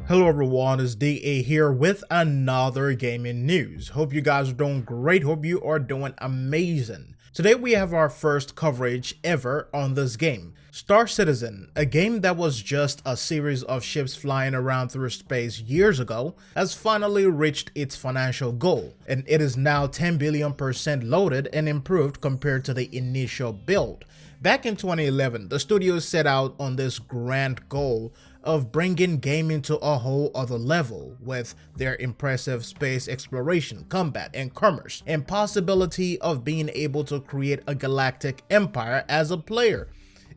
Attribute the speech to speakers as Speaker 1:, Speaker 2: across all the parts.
Speaker 1: Hello everyone, it's DA here with another gaming news. Hope you guys are doing great, hope you are doing amazing. Today we have our first coverage ever on this game. Star Citizen, a game that was just a series of ships flying around through space years ago, has finally reached its financial goal, and it is now 10 billion% loaded and improved compared to the initial build. Back in 2011, the studio set out on this grand goal of bringing gaming to a whole other level with their impressive space exploration, combat, and commerce, and possibility of being able to create a galactic empire as a player.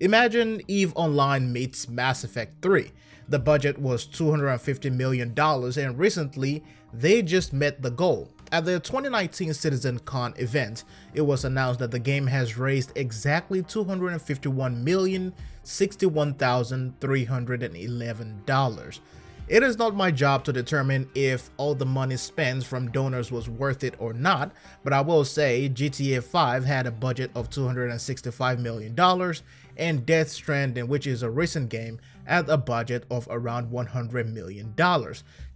Speaker 1: Imagine EVE Online meets Mass Effect 3. The budget was $250 million and recently they just met the goal. At the 2019 CitizenCon event, it was announced that the game has raised exactly $251,061,311. It is not my job to determine if all the money spent from donors was worth it or not, but I will say GTA 5 had a budget of $265 million and Death Stranding, which is a recent game, had a budget of around $100 million.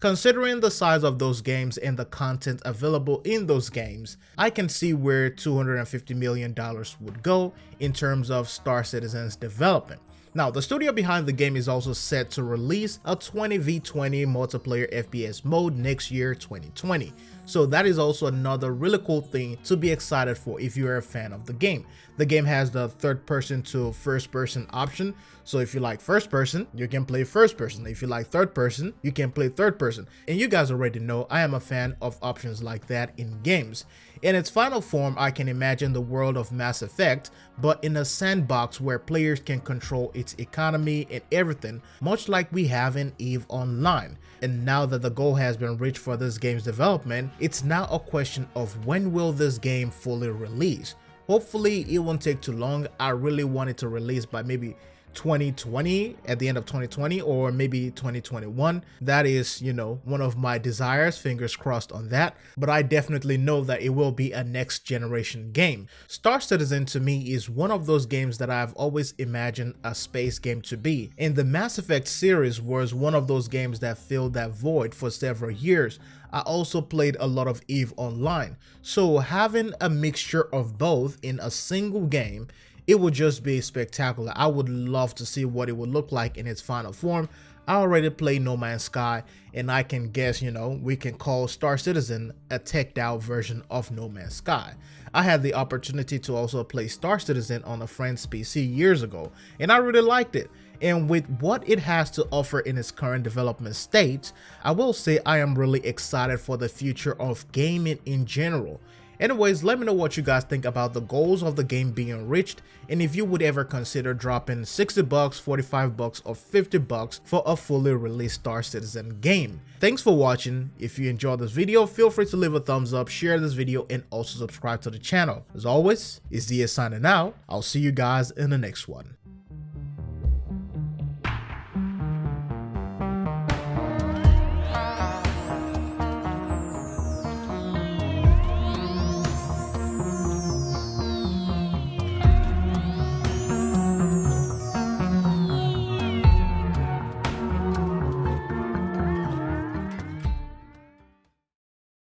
Speaker 1: Considering the size of those games and the content available in those games, I can see where $250 million would go in terms of Star Citizen's development. Now, the studio behind the game is also set to release a 20v20 multiplayer FPS mode next year, 2020. So that is also another really cool thing to be excited for if you're a fan of the game. The game has the third person to first person option. So if you like first person, you can play first person. If you like third person, you can play third person. And you guys already know I am a fan of options like that in games. In its final form, I can imagine the world of Mass Effect, but in a sandbox where players can control its economy and everything, much like we have in EVE Online. And now that the goal has been reached for this game's development, it's now a question of when will this game fully release. Hopefully it won't take too long. I really want it to release by maybe 2020, at the end of 2020, or maybe 2021. That is, one of my desires, fingers crossed on that, but I definitely know that it will be a next generation game. Star Citizen to me is one of those games that I've always imagined a space game to be, and the Mass Effect series was one of those games that filled that void for several years. I also played a lot of EVE Online, so having a mixture of both in a single game, it would just be spectacular. I would love to see what it would look like in its final form. I already played No Man's Sky, and I can guess, we can call Star Citizen a teched out version of No Man's Sky. I had the opportunity to also play Star Citizen on a friend's PC years ago, and I really liked it. And with what it has to offer in its current development state, I will say I am really excited for the future of gaming in general. Anyways, let me know what you guys think about the goals of the game being reached, and if you would ever consider dropping $60, $45, or $50 for a fully released Star Citizen game. Thanks for watching. If you enjoyed this video, feel free to leave a thumbs up, share this video, and also subscribe to the channel. As always, it's DA signing out. I'll see you guys in the next one.